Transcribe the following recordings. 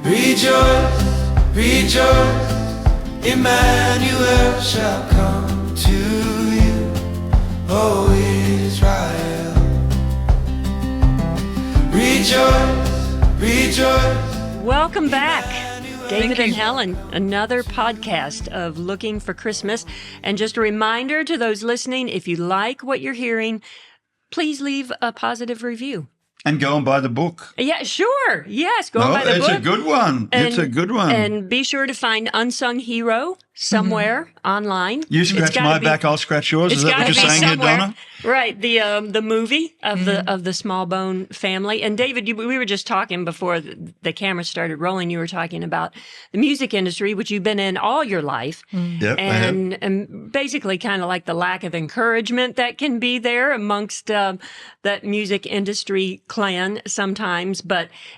Rejoice, rejoice, Emmanuel shall come to you, O Israel. Rejoice, rejoice. Welcome back, David and Helen, another podcast of Looking for Christmas. And just a reminder to those listening, if you like what you're hearing, please leave a positive review. And go and buy the book. Yeah, sure. Yes, go and buy the book. It's a good one. It's a good one. And be sure to find Unsung Hero somewhere online. You scratch my back, I'll scratch yours. Is that what you're saying here, Donna? Right, the movie of the Small Bone family. And David, we were just talking before the camera started rolling. You were talking about the music industry, which you've been in all your life. Yep, and basically kind of like the lack of encouragement that can be there amongst that music industry clan sometimes.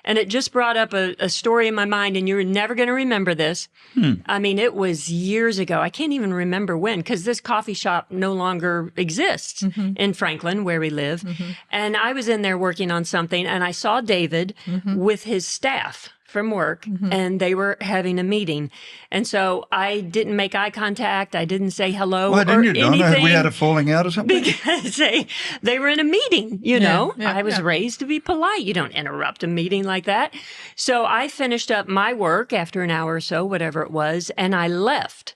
And it just brought up a story in my mind, and you're never going to remember this. I mean, it was years ago. I can't even remember when, because this coffee shop no longer exists in Franklin, where we live. And I was in there working on something, and I saw David with his staff from work, and they were having a meeting. And so I didn't make eye contact. I didn't say hello. Why didn't you, Donna? Anything, we had a falling out or something? Because they were in a meeting, you know. I was raised to be polite. You don't interrupt a meeting like that. So I finished up my work after an hour or so, whatever it was, and I left.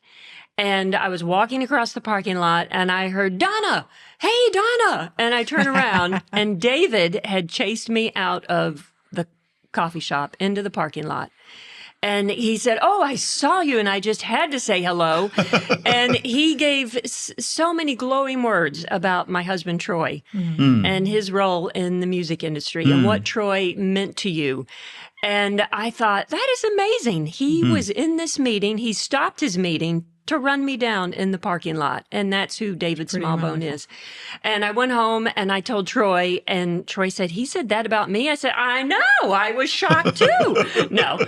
And I was walking across the parking lot, and I heard, "Donna, hey, Donna." And I turned around, and David had chased me out of the coffee shop into the parking lot. And he said, "Oh, I saw you, and I just had to say hello." And he gave so many glowing words about my husband, Troy, and his role in the music industry and what Troy meant to you. And I thought, that is amazing. He was in this meeting. He stopped his meeting to run me down in the parking lot. And that's who David Smallbone is. And I went home and I told Troy, and Troy said, "He said that about me?" I said, "I know. I was shocked too." No.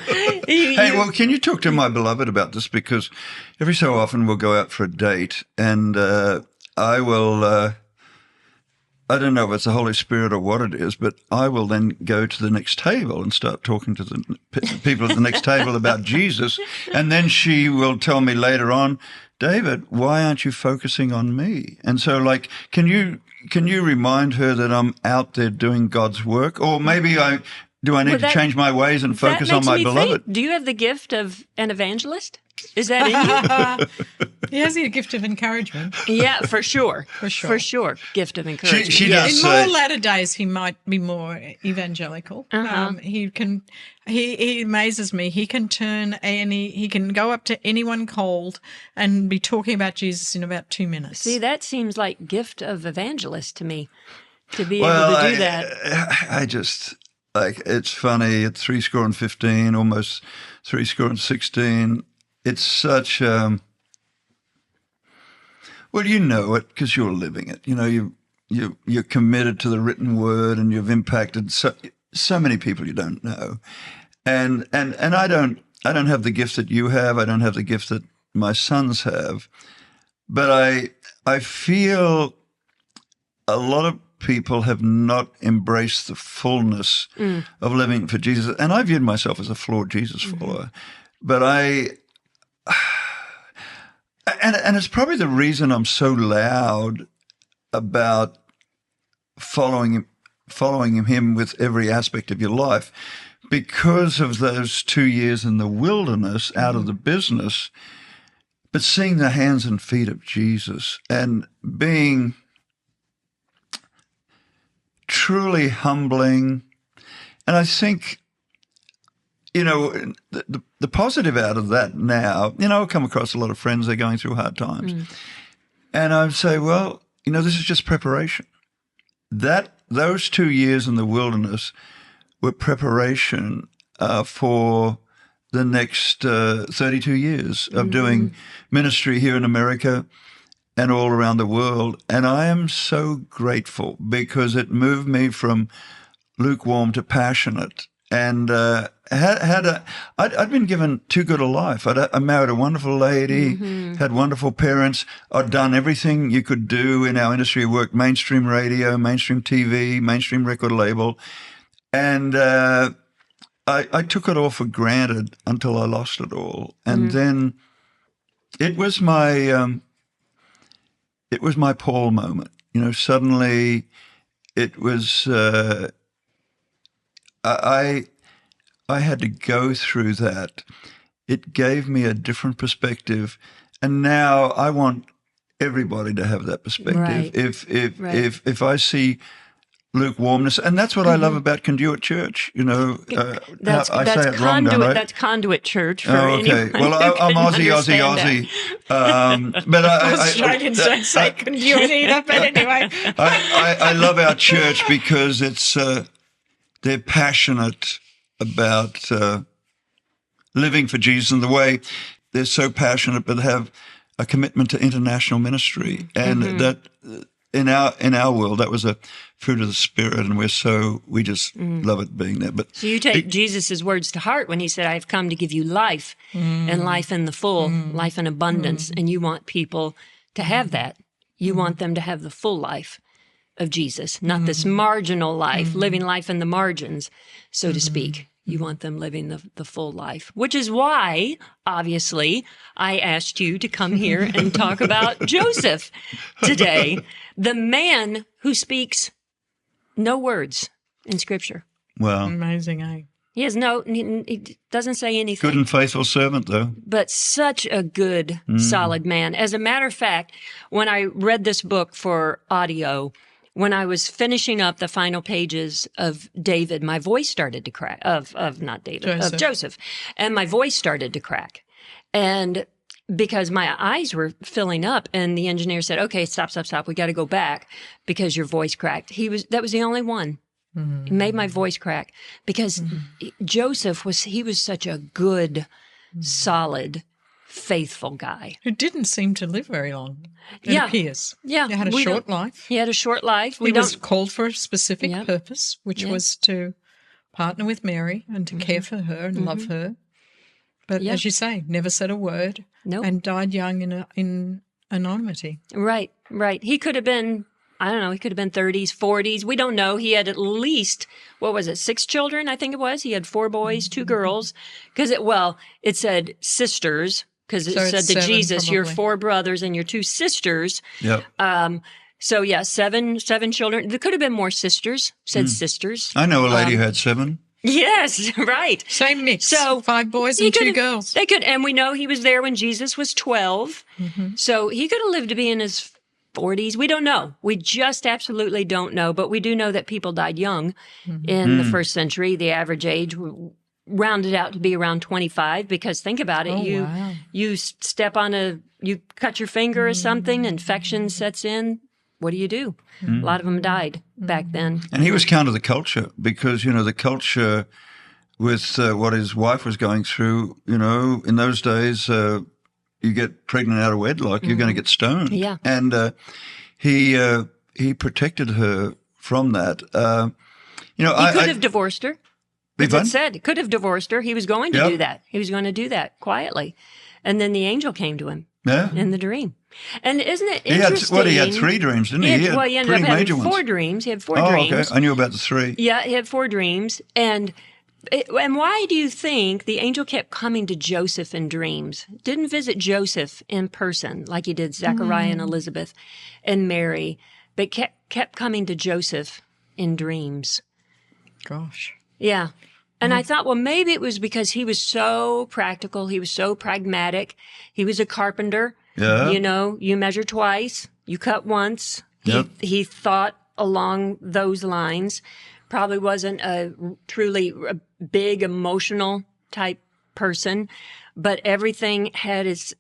Hey, well, can you talk to my beloved about this? Because every so often we'll go out for a date, and I will, I don't know if it's the Holy Spirit or what it is, but I will then go to the next table and start talking to the people at the next table about Jesus. And then she will tell me later on, "David, why aren't you focusing on me?" And so, like, can you remind her that I'm out there doing God's work? Or maybe I need to change my ways and focus on my beloved? Do you have the gift of an evangelist? Is that in you? He has the gift of encouragement. Yeah, for sure. For sure. Gift of encouragement. She does. In more latter days, he might be more evangelical. He amazes me. He can he can go up to anyone cold and be talking about Jesus in about 2 minutes. See, that seems like gift of evangelist to me, to be able to do that. I just, like, it's funny. At 75, almost 16. It's such, well, you know it because you're living it. You know, you're committed to the written word, and you've impacted so many people you don't know. And I don't have the gift that you have. I don't have the gift that my sons have. But I feel a lot of people have not embraced the fullness of living for Jesus. And I viewed myself as a flawed Jesus follower. But and it's probably the reason I'm so loud about following him with every aspect of your life, because of those 2 years in the wilderness, out of the business, but seeing the hands and feet of Jesus and being truly humbling. And I think, you know, the positive out of that now, you know, I'll come across a lot of friends, they're going through hard times. And I say, well, you know, this is just preparation. Those 2 years in the wilderness were preparation for the next 32 years of doing ministry here in America and all around the world. And I am so grateful, because it moved me from lukewarm to passionate. And I'd been given too good a life. I married a wonderful lady, had wonderful parents. I'd done everything you could do in our industry. Worked mainstream radio, mainstream TV, mainstream record label. And I took it all for granted until I lost it all, and then it was my Paul moment. You know, suddenly it was I had to go through that. It gave me a different perspective, and now I want everybody to have that perspective. Right. If I see lukewarmness, and that's what I love about Conduit Church. You know, That's I say it wrong, conduit. don't I? That's conduit church for Oh, okay. anyone Well, who I'm couldn't Aussie. understand But Australians don't say conduit either, but anyway. I love our church because it's they're passionate about living for Jesus, and the way they're so passionate, but have a commitment to international ministry, and that in our world that was a fruit of the Spirit, and we just love it being there. But So you take Jesus' words to heart when he said, "I've come to give you life, and life in the full, life in abundance," and you want people to have that. You want them to have the full life of Jesus, not this marginal life, living life in the margins, so to speak. You want them living the full life, which is why, obviously, I asked you to come here and talk about Joseph today, the man who speaks no words in Scripture. well, Amazing, eh? He doesn't say anything. good and faithful servant, though. But such a good, solid man. As a matter of fact, when I read this book for audio, when I was finishing up the final pages of David, my voice started to crack. Of Joseph, and my voice started to crack, and because my eyes were filling up, and the engineer said, "Okay, stop. We got to go back because your voice cracked." That was the only one. It made my voice crack because Joseph was such a good, solid, faithful guy. Who didn't seem to live very long, it appears. Yeah. He had a short life. He had a short life. He was called for a specific purpose, which was to partner with Mary and to care for her and love her. But as you say, never said a word and died young in anonymity. Right. He could have been, I don't know, he could have been 30s, 40s. We don't know. He had at least, 6 children, I think it was. He had 4 boys, 2 girls. Because it said sisters. Because it said to Jesus, your 4 brothers and your 2 sisters. Yep. So, 7 children. There could have been more sisters, said sisters. I know a lady who had 7. Yes, right. Same mix. So 5 boys and 2 girls. They could, and we know he was there when Jesus was 12. So he could have lived to be in his 40s. We don't know. We just absolutely don't know. But we do know that people died young in the first century. The average age rounded out to be around 25, because think about it. You step on you cut your finger or something, infection sets in. What do? A lot of them died back then. And he was counter the culture because, the culture with what his wife was going through, in those days, you get pregnant out of wedlock, you're going to get stoned. Yeah. And he protected her from that. He could have divorced her. Be fun? It said, could have divorced her. He was going to do that. He was going to do that quietly. And then the angel came to him in the dream. And isn't it interesting? He had 3 dreams, didn't he? He ended up having 4 dreams. He had 4 dreams. Oh, okay. I knew about the 3. Yeah, he had 4 dreams. And why do you think the angel kept coming to Joseph in dreams? Didn't visit Joseph in person like he did Zechariah and Elizabeth and Mary, but kept coming to Joseph in dreams. Gosh. Yeah. And I thought, well, maybe it was because he was so practical. He was so pragmatic. He was a carpenter. Yeah. You measure twice, you cut once. Yep. He thought along those lines. Probably wasn't truly a big emotional type person, but everything had its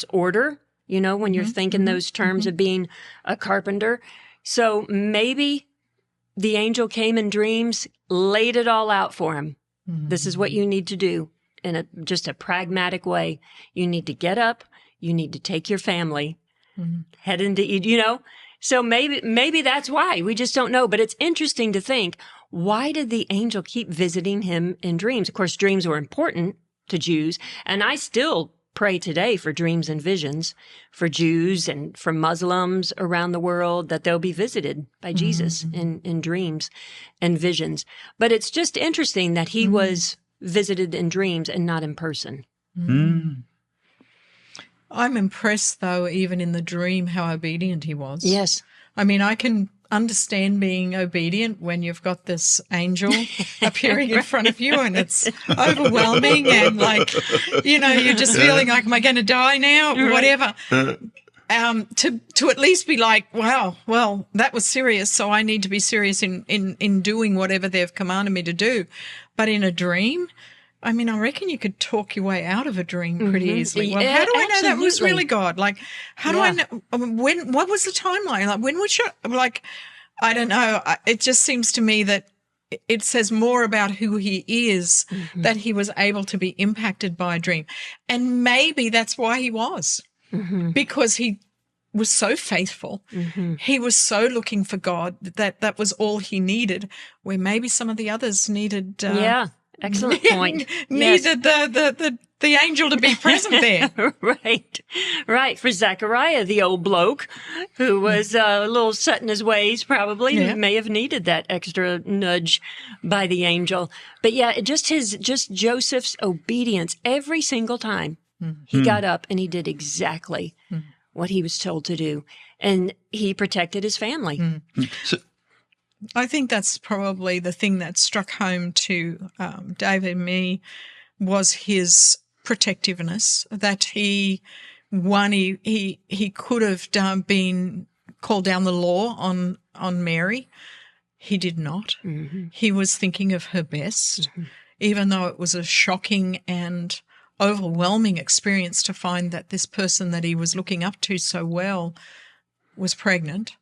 order, when you're thinking those terms of being a carpenter. So maybe the angel came in dreams, laid it all out for him. This is what you need to do in just a pragmatic way. You need to get up. You need to take your family, head into, So maybe that's why. We just don't know. But it's interesting to think, why did the angel keep visiting him in dreams? Of course, dreams were important to Jews. And I still pray today for dreams and visions for Jews and for Muslims around the world, that they'll be visited by Jesus in dreams and visions. But it's just interesting that he was visited in dreams and not in person. I'm impressed, though, even in the dream, how obedient he was. Yes. I mean, I can understand being obedient when you've got this angel appearing in front of you and it's overwhelming and like, you're just feeling like, am I going to die now? Whatever. To at least be like, wow, well, that was serious, so I need to be serious in doing whatever they've commanded me to do. But in a dream, I mean, I reckon you could talk your way out of a dream pretty easily. Well, how do I know that was really God? Like, how do I know? What was the timeline? Like, when was your, like, I don't know. It just seems to me that it says more about who he is, that he was able to be impacted by a dream. And maybe that's why he was, because he was so faithful. He was so looking for God that was all he needed, where maybe some of the others needed excellent point. Needed the angel to be present there. Right. For Zechariah, the old bloke who was a little set in his ways, probably may have needed that extra nudge by the angel. But just Joseph's obedience every single time he got up and he did exactly what he was told to do, and he protected his family. So, I think that's probably the thing that struck home to David and me was his protectiveness, that he could have been called down the law on Mary. He did not. He was thinking of her best, even though it was a shocking and overwhelming experience to find that this person that he was looking up to so well was pregnant.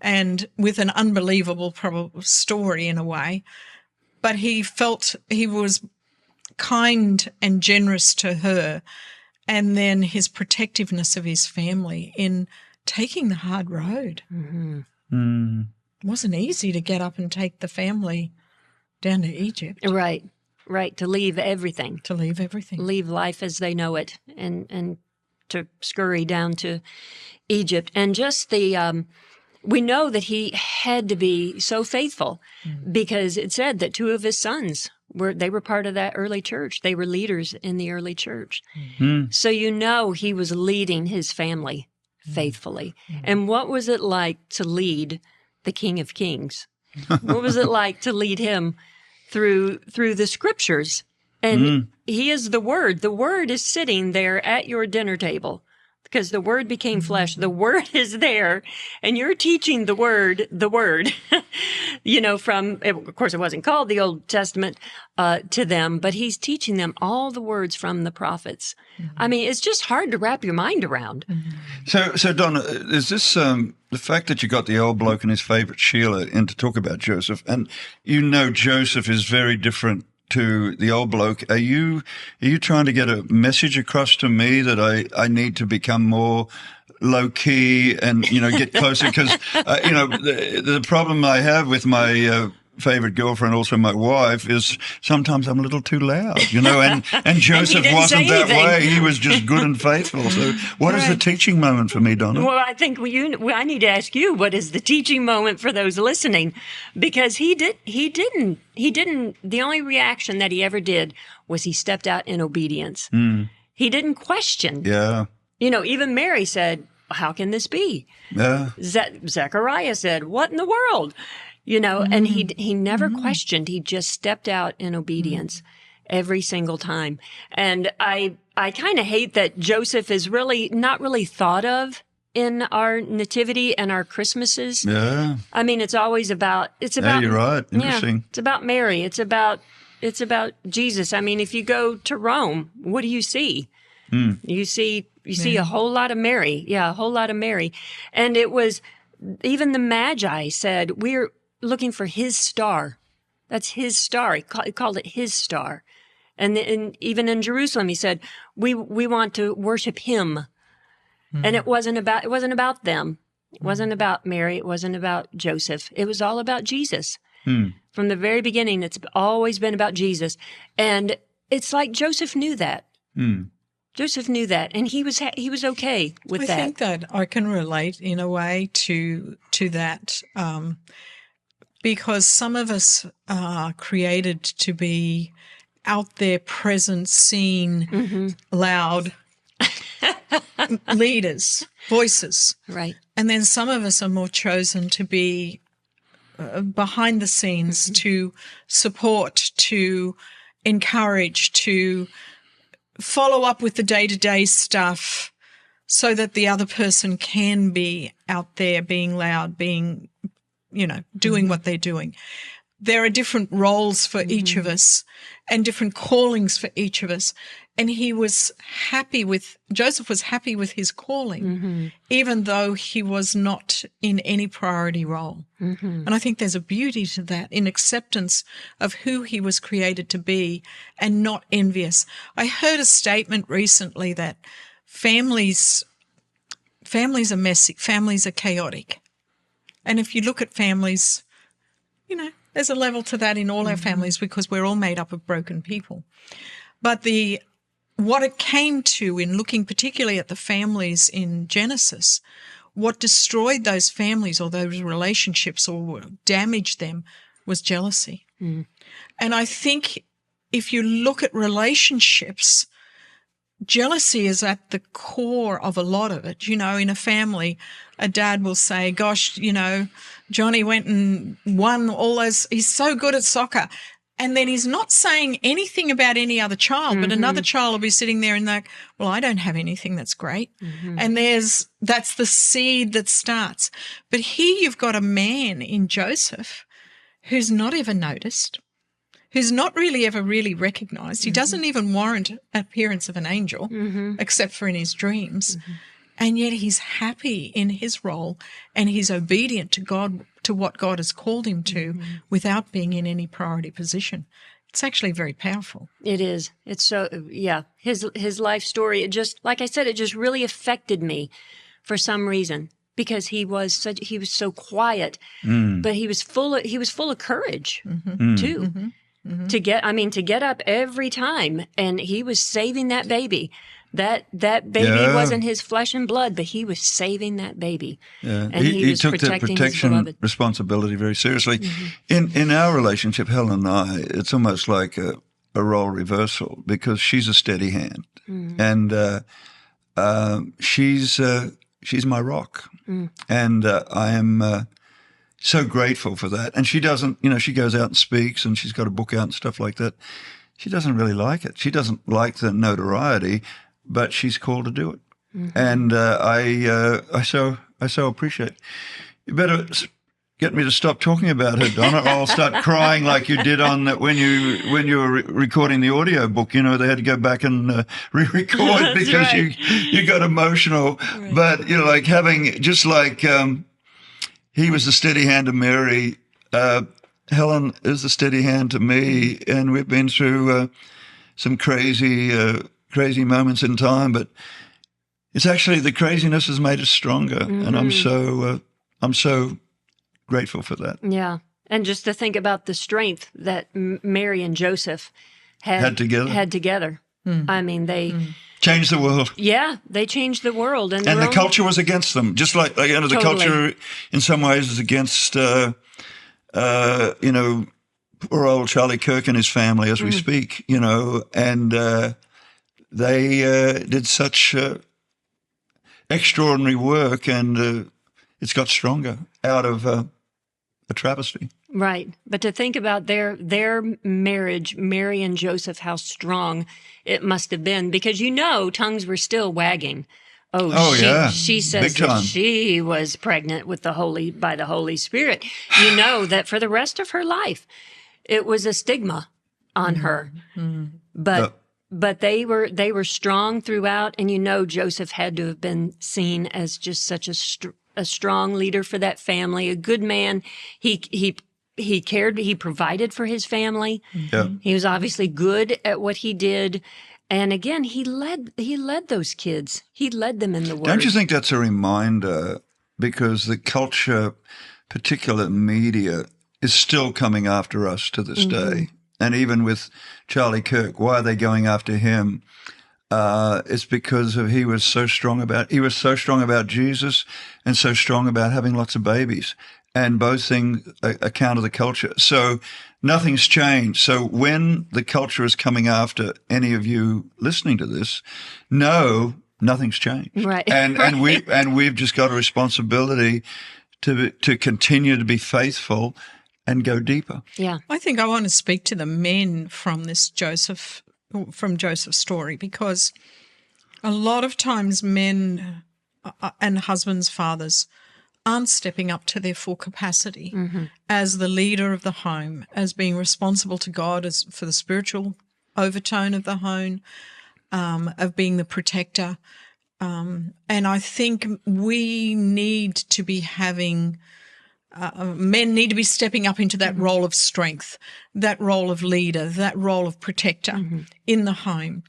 And with an unbelievable probable story in a way. But he felt he was kind and generous to her, and then his protectiveness of his family in taking the hard road. It wasn't easy to get up and take the family down to Egypt. Right, to leave everything. Leave life as they know it and to scurry down to Egypt. And just the... we know that he had to be so faithful because it said that two of his sons were part of that early church. They were leaders in the early church. So he was leading his family faithfully. And what was it like to lead the King of Kings? What was it like to lead him through the scriptures? And he is the Word. The Word is sitting there at your dinner table. Because the Word became flesh. The Word is there, and you're teaching the Word, of course it wasn't called the Old Testament to them, but he's teaching them all the words from the prophets. I mean, it's just hard to wrap your mind around. So Donna, is this the fact that you got the old bloke and his favourite Sheila in to talk about Joseph, and Joseph is very different to the old bloke. Are you trying to get a message across to me that I need to become more low key and get closer? Because the problem I have with my favorite girlfriend, also my wife, is sometimes I'm a little too loud, and Joseph wasn't that way. He was just good and faithful. So what is the teaching moment for me, Donna? Well, I think I need to ask you, what is the teaching moment for those listening? Because he didn't, the only reaction that he ever did was he stepped out in obedience. He didn't question. Yeah. Even Mary said, how can this be? Yeah. Zechariah said, what in the world? And he never questioned. He just stepped out in obedience every single time. And I kind of hate that Joseph is not really thought of in our nativity and our Christmases. Yeah. I mean, it's always about. Yeah, you're right. Interesting. Yeah, it's about Mary. It's about Jesus. I mean, if you go to Rome, what do you see? You see a whole lot of Mary. Yeah, a whole lot of Mary. And it was even the Magi said, we're looking for his star. That's his star. He called it his star. And even in Jerusalem, he said, we want to worship him. And it wasn't about them. It wasn't about Mary. It wasn't about Joseph. It was all about Jesus. From the very beginning, it's always been about Jesus. And it's like Joseph knew that. Joseph knew that, and he was okay with that. I think that I can relate in a way to that, because some of us are created to be out there, present, seen, loud leaders, voices. Right. And then some of us are more chosen to be behind the scenes, to support, to encourage, to follow up with the day-to-day stuff so that the other person can be out there being loud, being, doing what they're doing. There are different roles for each of us and different callings for each of us. And Joseph was happy with his calling, even though he was not in any priority role. And I think there's a beauty to that, in acceptance of who he was created to be and not envious. I heard a statement recently that families are messy, families are chaotic. And if you look at families, there's a level to that in all our families because we're all made up of broken people. But what it came to in looking particularly at the families in Genesis, what destroyed those families or those relationships or damaged them was jealousy. And I think if you look at relationships, jealousy is at the core of a lot of it. In a family, a dad will say, gosh, Johnny went and won all those, he's so good at soccer. And then he's not saying anything about any other child, but another child will be sitting there and like, well, I don't have anything that's great. And that's the seed that starts. But here you've got a man in Joseph who's not ever noticed, who's not really ever really recognized. He doesn't even warrant appearance of an angel, except for in his dreams. And yet he's happy in his role and he's obedient to God, to what God has called him to, without being in any priority position. It's actually very powerful. It is. It's so, his life story, it just, like I said, it just really affected me for some reason, because he was so quiet, but he was full of courage too. To get up every time, and he was saving that baby. That baby wasn't his flesh and blood, but he was saving that baby. Yeah. And he was took that protecting his protection beloved. responsibility very seriously. In our relationship, Helen and I, it's almost like a role reversal, because she's a steady hand, and she's my rock, and I am so grateful for that. And she doesn't, she goes out and speaks, and she's got a book out and stuff like that. She doesn't really like it. She doesn't like the notoriety, but she's called to do it, and I so appreciate it. You better get me to stop talking about her, Donna, or I'll start crying like you did on when you were recording the audio book. They had to go back and re-record because you got emotional. Right. But like he was the steady hand of Mary. Helen is the steady hand to me, and we've been through some crazy moments in time. But it's actually the craziness has made us stronger, and I'm so grateful for that. Yeah, and just to think about the strength that Mary and Joseph had together. I mean, they changed the world. Yeah, they changed the world, and the culture was against them. Just like the culture in some ways is against. Poor old Charlie Kirk and his family as we speak, and they did such extraordinary work, and it's got stronger out of a travesty. Right. But to think about their marriage, Mary and Joseph, how strong it must have been, because tongues were still wagging. She says that she was pregnant by the Holy Spirit. That for the rest of her life, it was a stigma on her. But they were strong throughout, and Joseph had to have been seen as just such a strong leader for that family, a good man. He cared, he provided for his family. Yeah. He was obviously good at what he did. And again, he led those kids. He led them in the Word. Don't you think that's a reminder? Because the culture, particular media, is still coming after us to this day. And even with Charlie Kirk, why are they going after him? It's because he was so strong about Jesus, and so strong about having lots of babies. and both things are counter the culture. So nothing's changed. So when the culture is coming after any of you listening to this, no, nothing's changed. Right. And we've just got a responsibility to continue to be faithful and go deeper. Yeah. I think I want to speak to the men from Joseph's story, because a lot of times men and husbands, fathers, aren't stepping up to their full capacity as the leader of the home, as being responsible to God as for the spiritual overtone of the home, of being the protector. And I think we need to be having men need to be stepping up into that role of strength, that role of leader, that role of protector in the home.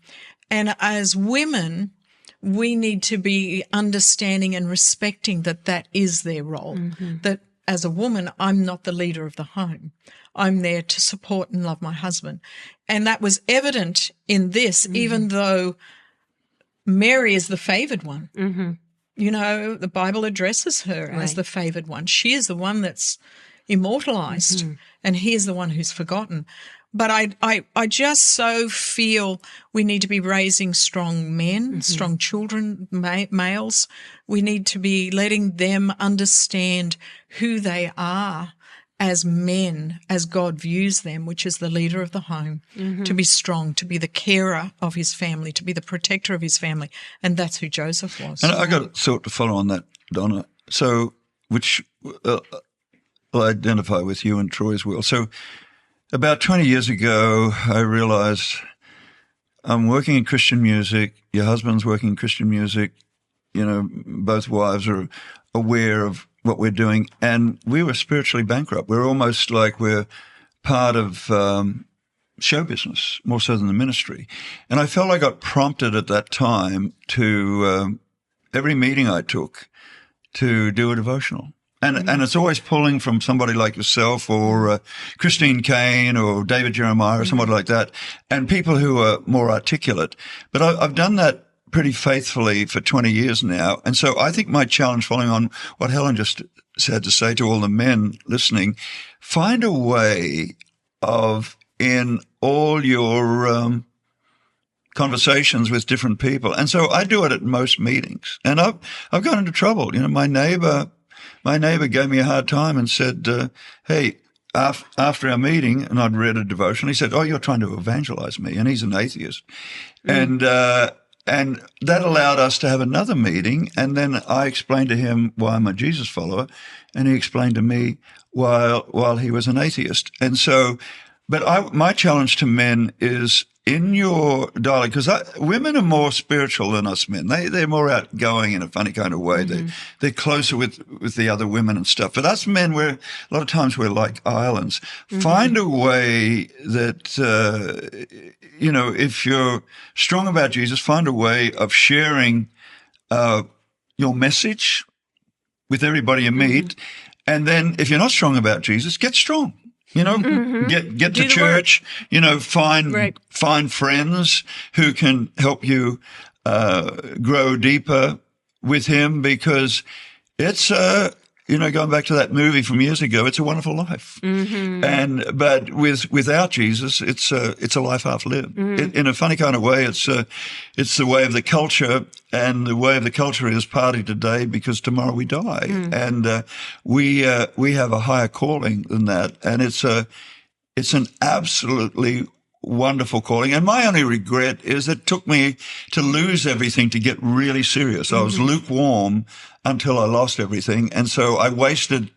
And as women, we need to be understanding and respecting that is their role, that as a woman, I'm not the leader of the home. I'm there to support and love my husband. And that was evident in this, even though Mary is the favored one. You know, the Bible addresses her as the favored one. She is the one that's immortalized, and he is the one who's forgotten. But I just so feel we need to be raising strong men, strong children, males. We need to be letting them understand who they are as men, as God views them, which is the leader of the home, to be strong, to be the carer of his family, to be the protector of his family. And that's who Joseph was. And I got a thought to follow on that, Donna, so which I'll identify with you and Troy as well. So about 20 years ago, I realized I'm working in Christian music. Your husband's working in Christian music. You know, both wives are aware of what we're doing, and we were spiritually bankrupt. We're almost like we're part of show business more so than the ministry. And I felt I got prompted at that time to every meeting I took to do a devotional. And it's always pulling from somebody like yourself or Christine Kane or David Jeremiah or somebody like that, and people who are more articulate. But I've done that pretty faithfully for 20 years now. And so I think my challenge, following on what Helen just said, to say to all the men listening, find a way of, in all your conversations with different people. And so I do it at most meetings. And I've got into trouble. You know, my neighbor gave me a hard time and said, hey, after our meeting, and I'd read a devotion, he said, oh, you're trying to evangelize me. And he's an atheist. And that allowed us to have another meeting. And then I explained to him why I'm a Jesus follower, and he explained to me while he was an atheist. And so, but my challenge to men is, in your dialogue, because women are more spiritual than us men. They're more outgoing in a funny kind of way. They're closer with the other women and stuff. But us men, a lot of times we're like islands. Find a way that, if you're strong about Jesus, find a way of sharing your message with everybody you meet. And then if you're not strong about Jesus, get strong. You know, get to church, find friends who can help you grow deeper with him, because it's, going back to that movie from years ago, it's a wonderful life. But without Jesus, it's a life half lived. In a funny kind of way, it's the way of the culture, and the way of the culture is party today because tomorrow we die. And we have a higher calling than that, and it's an absolutely wonderful calling. And my only regret is it took me to lose everything to get really serious. I was lukewarm until I lost everything. And so I wasted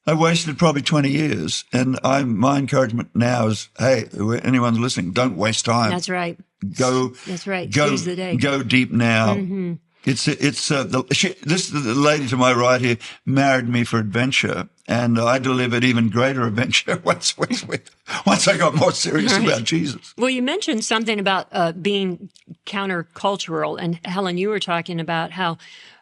probably 20 years. And my encouragement now is, hey, anyone's listening, don't waste time. That's right. That's right. Seize the day. Go deep now. The lady to my right here married me for adventure, and I delivered even greater adventure once I got more serious about Jesus. Well, you mentioned something about being countercultural, and Helen, you were talking about how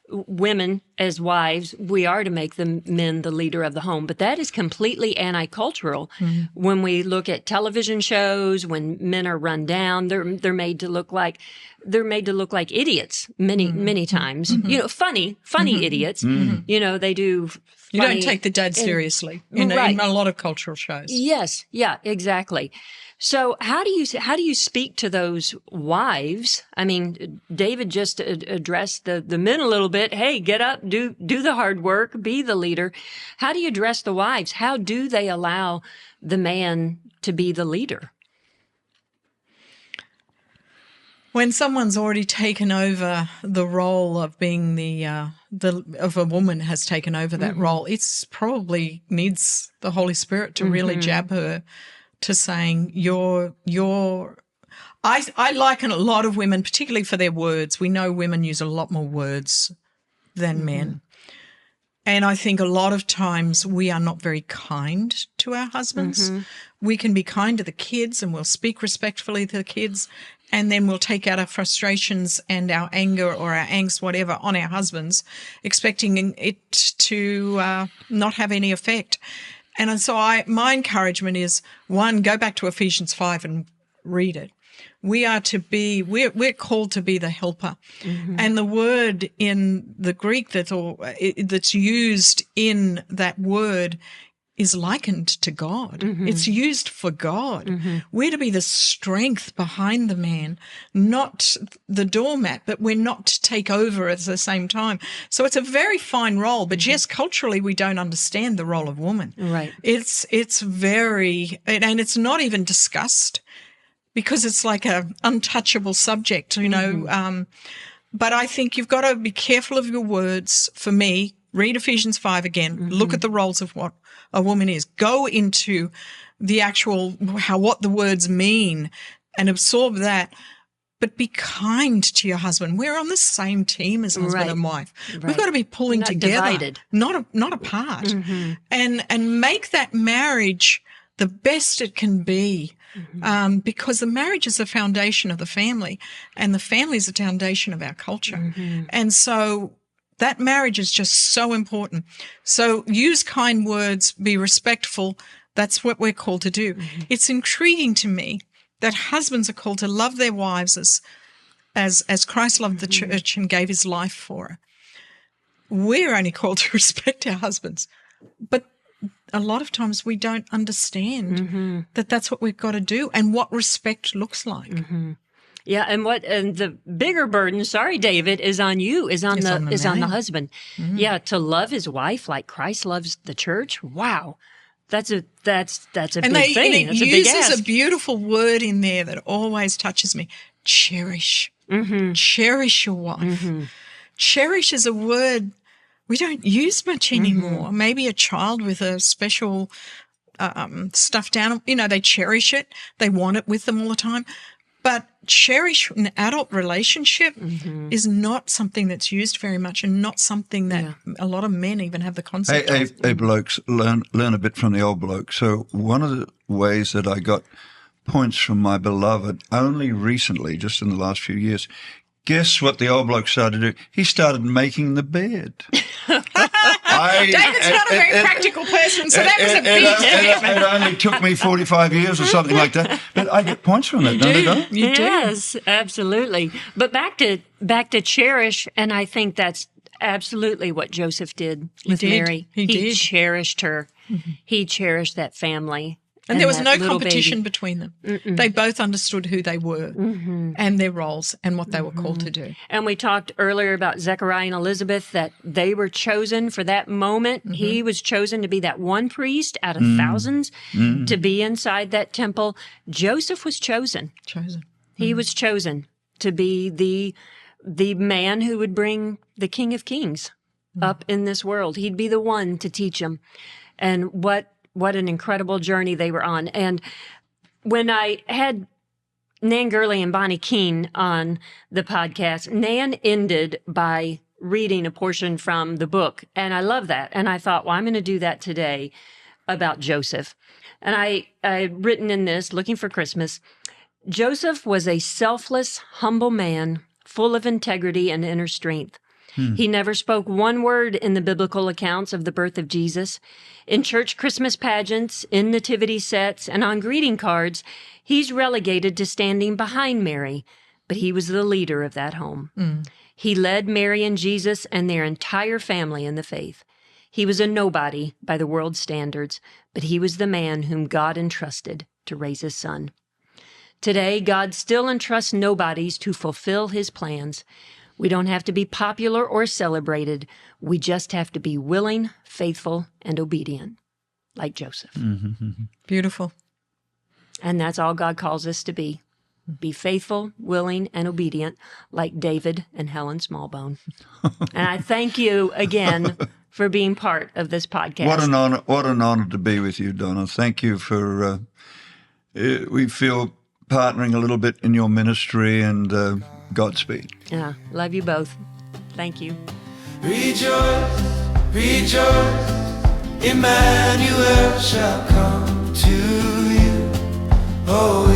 women as wives, we are to make the men the leader of the home, but that is completely anti-cultural. When we look at television shows, when men are run down, they're made to look like idiots many times. You know, funny idiots. You know, they do. You don't take the dad seriously in a lot of cultural shows. Yes, yeah, exactly. So how do you speak to those wives? I mean, David just addressed the men a little bit. Hey, get up, do the hard work, be the leader. How do you address the wives? How do they allow the man to be the leader? When someone's already taken over the role of being of a woman has taken over that role, it's probably needs the Holy Spirit to really jab her to saying I liken a lot of women, particularly for their words. We know women use a lot more words than men. And I think a lot of times we are not very kind to our husbands. We can be kind to the kids and we'll speak respectfully to the kids, and then we'll take out our frustrations and our anger or our angst, whatever, on our husbands, expecting it to not have any effect. And so my encouragement is, one, go back to Ephesians 5 and read it. We're called to be the helper. And the word in the Greek that's used in that word is likened to God. It's used for God. We're to be the strength behind the man, not the doormat, but we're not to take over at the same time. So it's a very fine role, but yes, culturally we don't understand the role of woman. Right. It's very, and it's not even discussed because it's like a untouchable subject, you know. But I think you've got to be careful of your words. For me, read Ephesians 5 again, look at the roles of what a woman is, go into the actual, what the words mean and absorb that, but be kind to your husband. We're on the same team as husband and wife. We've got to be pulling together, divided. not apart, and make that marriage the best it can be. Because the marriage is the foundation of the family and the family is the foundation of our culture. And so that marriage is just so important. So use kind words, be respectful. That's what we're called to do. It's intriguing to me that husbands are called to love their wives as Christ loved the church and gave his life for her. We're only called to respect our husbands. But a lot of times we don't understand that that's what we've got to do and what respect looks like. Yeah, and the bigger burden, sorry, David, is on you, is on the husband. Yeah, to love his wife like Christ loves the church. Wow. That's a big thing. And it uses a beautiful word in there that always touches me. Cherish. Cherish your wife. Cherish is a word we don't use much anymore. Maybe a child with a special stuffed animal, they cherish it. They want it with them all the time. But cherish an adult relationship is not something that's used very much and not something that a lot of men even have the concept of. Hey, blokes, learn a bit from the old bloke. So one of the ways that I got points from my beloved only recently, just in the last few years, guess what the old bloke started to do? He started making the bed. David's not a very practical person, so that was a big commitment. It only took me 45 years or something like that. But I get points from that, don't I? You do. Yes, absolutely. But back to cherish, and I think that's absolutely what Joseph did with Mary. He cherished her. He cherished that family. And there was no competition between them. They both understood who they were and their roles and what they were called to do. And we talked earlier about Zechariah and Elizabeth, that they were chosen for that moment. He was chosen to be that one priest out of thousands to be inside that temple. Joseph was chosen. He was chosen to be the man who would bring the King of Kings up in this world. He'd be the one to teach them. And what an incredible journey they were on. And when I had Nan Gurley and Bonnie Keene on the podcast, Nan ended by reading a portion from the book. And I love that. And I thought, well, I'm going to do that today about Joseph. And I had written in this, looking for Christmas, Joseph was a selfless, humble man, full of integrity and inner strength. He never spoke one word in the biblical accounts of the birth of Jesus. In church Christmas pageants, in nativity sets, and on greeting cards, he's relegated to standing behind Mary, but he was the leader of that home. He led Mary and Jesus and their entire family in the faith. He was a nobody by the world's standards, but he was the man whom God entrusted to raise his son. Today, God still entrusts nobodies to fulfill his plans. We don't have to be popular or celebrated. We just have to be willing, faithful, and obedient, like Joseph. Beautiful. And that's all God calls us to be. Be faithful, willing, and obedient, like David and Helen Smallbone. And I thank you again for being part of this podcast. What an honor to be with you, Donna. Thank you for, we feel partnering a little bit in your ministry, and Godspeed. Yeah, love you both. Thank you. Rejoice, rejoice, Emmanuel shall come to you. Oh,